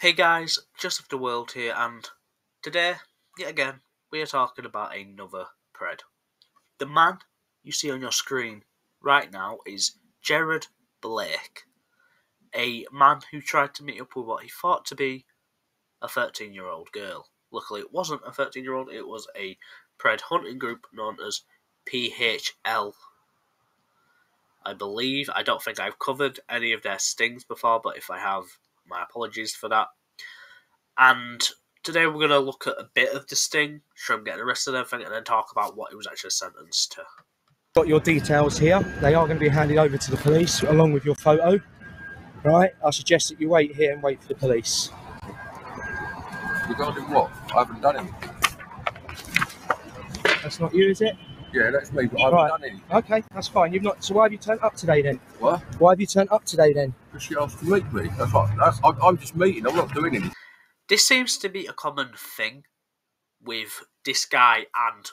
Hey guys, Just of the World here, and today, yet again, we are talking about another pred. The man you see on your screen right now is Jared Blake, a man who tried to meet up with what he thought to be a 13-year-old girl. Luckily, it wasn't a 13-year-old, it was a pred hunting group known as PHL. I believe. I don't think I've covered any of their stings before, but if I have, my apologies for that. And today we're going to look at a bit of the sting, show him getting arrested and everything, and then talk about what he was actually sentenced to. Got your details here. They are going to be handed over to the police along with your photo. Right? I suggest that you wait here and wait for the police. Regarding what? I haven't done anything. That's not you, is it? Yeah, that's me, but I haven't done anything. Okay, that's fine. You've not. So why have you turned up today then? What? Why have you turned up today then? Because she asked to meet me. I'm just meeting. I'm not doing anything. This seems to be a common thing with this guy and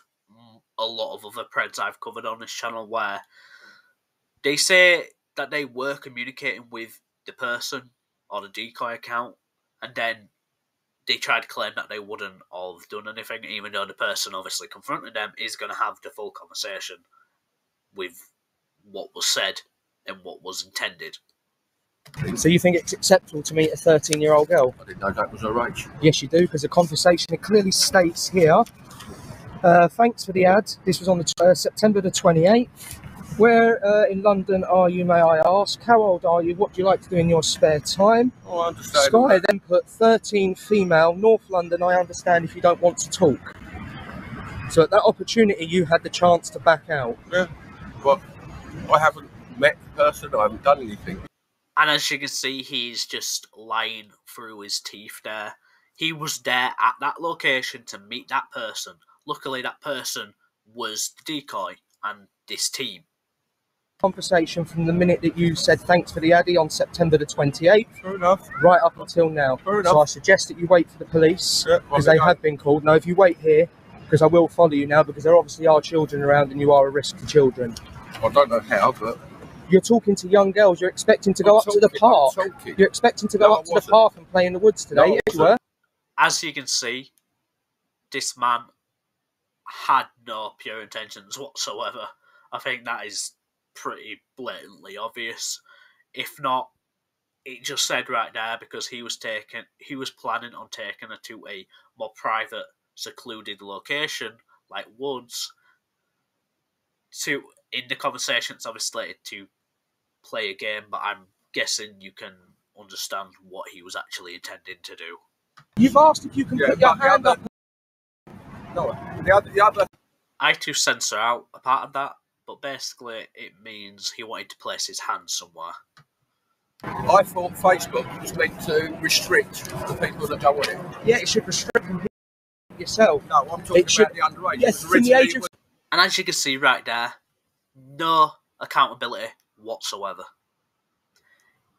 a lot of other preds I've covered on this channel, where they say that they were communicating with the person or the decoy account, and then they try to claim that they wouldn't have done anything, even though the person obviously confronting them is going to have the full conversation with what was said and what was intended. So you think it's acceptable to meet a 13-year-old girl? I didn't know that was her age. Yes, you do, because the conversation it clearly states here. Thanks for the ad. This was on the September the 28th. Where in London are you, may I ask? How old are you? What do you like to do in your spare time? Oh, I understand. Sky then put 13 female, North London. I understand if you don't want to talk. So at that opportunity, you had the chance to back out. Yeah, but I haven't met the person. I haven't done anything. And as you can see, he's just lying through his teeth there. He was there at that location to meet that person. Luckily, that person was the decoy and this team. Conversation from the minute that you said thanks for the addy on September the 28th. Fair enough. Right up until now. Fair enough. So I suggest that you wait for the police, because Yeah, they have been called. Now, if you wait here, because I will follow you now, because there obviously are children around and you are a risk to children. I don't know how, but... You're talking to young girls. You're expecting to go up to the park. You're expecting to go up to the park and play in the woods today. No, Yes, you were. As you can see, this man had no pure intentions whatsoever. I think that is pretty blatantly obvious. If not, it just said right there, because he was planning on taking her to a more private, secluded location like woods. In the conversations, obviously, to play a game, but I'm guessing you can understand what he was actually intending to do. You've asked if you can put your hand up. No, the other... I had to censor out a part of that, but basically it means he wanted to place his hand somewhere. I thought Facebook was meant to restrict the people that don't want it. Yeah, it should restrict from yourself. No, I'm talking about the underage. Yes, from the age of... And as you can see right there, no accountability whatsoever.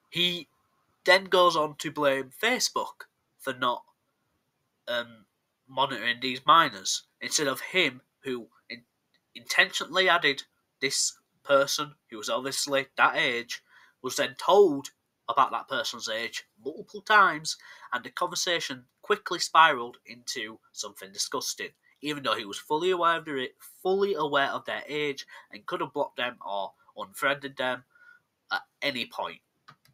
He then goes on to blame Facebook for not monitoring these minors, instead of him, who intentionally added this person, who was obviously that age, was then told about that person's age multiple times, and the conversation quickly spiraled into something disgusting, even though he was fully aware of their age and could have blocked them or unfriended them at any point.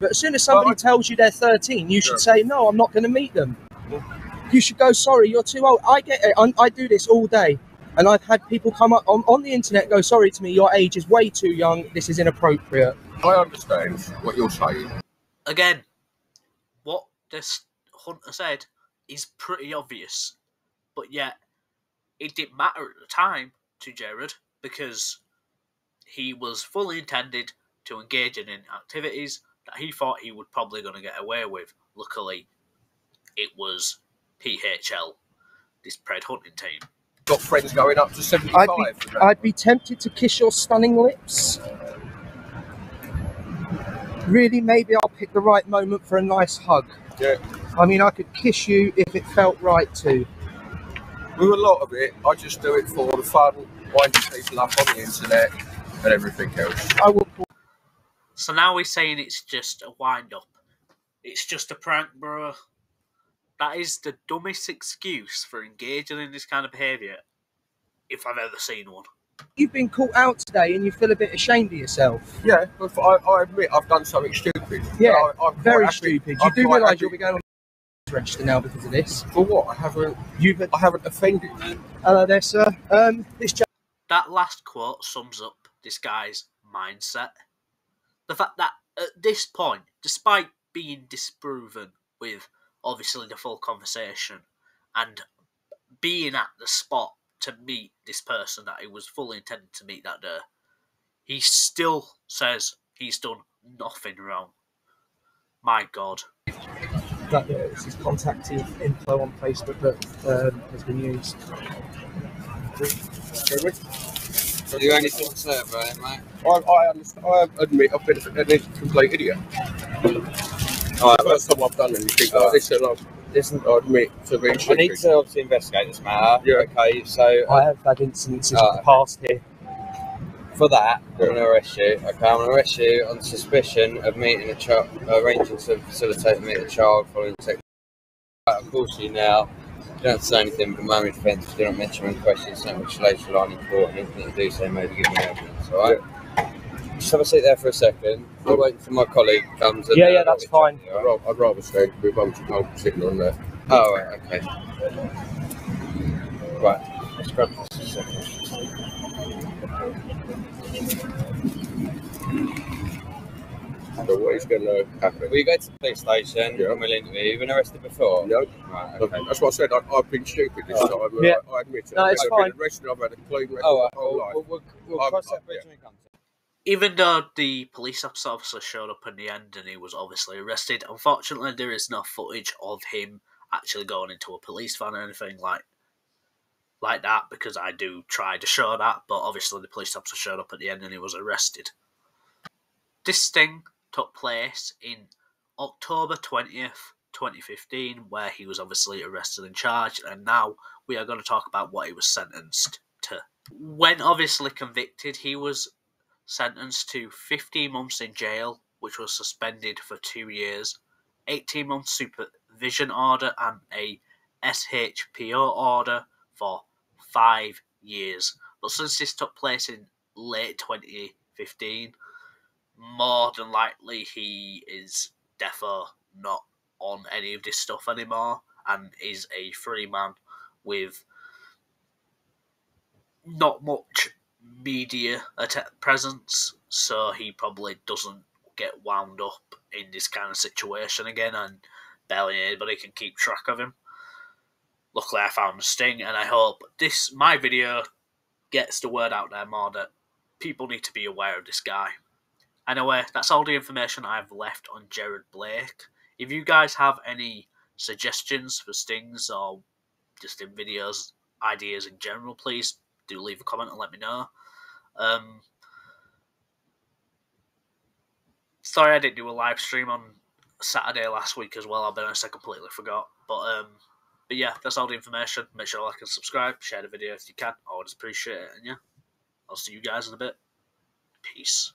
But as soon as somebody tells you they're 13, you should say, no, I'm not going to meet them. You should go, sorry, you're too old. I get it. I do this all day. And I've had people come up on the internet and go, sorry to me, your age is way too young. This is inappropriate. I understand what you're saying. Again, what this hunter said is pretty obvious. But yet, it didn't matter at the time to Jared, because he was fully intended to engage in activities that he thought he was probably going to get away with. Luckily, it was PHL, this pred hunting team. Got friends going up to 75. I'd be tempted to kiss your stunning lips. Really, maybe I'll pick the right moment for a nice hug. Yeah. I mean, I could kiss you if it felt right to. With a lot of it, I just do it for the fun, winding people up on the internet and everything else. I will. So now we're saying it's just a wind-up. It's just a prank, bro. That is the dumbest excuse for engaging in this kind of behaviour if I've ever seen one. You've been caught out today and you feel a bit ashamed of yourself. Yeah, but I admit I've done something stupid. Yeah, I'm quite very happy. stupid. You I'm do quite realise happy. you'll be going on register now because of this. For what? I haven't offended. Hello there, sir. This That last quote sums up this guy's mindset. The fact that at this point, despite being disproven with obviously the full conversation and being at the spot to meet this person that he was fully intended to meet that day, he still says he's done nothing wrong. My God. this is contacting info on Facebook that has been used. Do you anything to say about it, mate? I understand. I admit I've been a complete idiot. Alright, First time I've done anything like this, and I admit to being I stupid. need to obviously investigate this matter. Yeah. Okay, so I have had incidences in the Alright. past here. for that, I'm going to arrest you. Okay, I'm going to arrest you on suspicion of meeting a child, arranging to facilitate meeting a child following text. Of course, you now. You don't have to say anything, but my defence, do not mention any questions, something which later line in court, and anything you do say maybe give me evidence, alright? Just have a seat there for a second. I'll wait until my colleague comes. And, Yeah, that's fine. You, all right? I'd rather stay with a bunch of people sitting on there. Oh, right, okay. Right, let's grab this a second. So what is going to happen? Will you go to the police station? Yeah. And we'll interview you. You've been arrested before? No, Right, okay. that's what I said. I've been stupid this time. Yeah. I admit it. No, it's I've fine. been arrested. I've had a clean record Oh, my whole life. we'll cross that bridge when we come to it. Even though the police officer showed up in the end and he was obviously arrested, unfortunately there is no footage of him actually going into a police van or anything like that, because I do try to show that, but obviously the police officer showed up at the end and he was arrested. This sting took place in October 20th, 2015, where he was obviously arrested and charged, and now we are going to talk about what he was sentenced to. When obviously convicted, he was sentenced to 15 months in jail, which was suspended for 2 years, 18 months supervision order, and a SHPO order for 5 years. But since this took place in late 2015, more than likely he is defo not on any of this stuff anymore and is a free man with not much media presence, so he probably doesn't get wound up in this kind of situation again, and barely anybody can keep track of him. Luckily I found a sting, and I hope my video gets the word out there more that people need to be aware of this guy. Anyway, that's all the information I've left on Jared Blake. If you guys have any suggestions for stings or just in videos, ideas in general, please do leave a comment and let me know. Sorry I didn't do a live stream on Saturday last week as well. I'll be honest, I completely forgot. But yeah, that's all the information. Make sure to like and subscribe, share the video if you can. I would appreciate it. And yeah, I'll see you guys in a bit. Peace.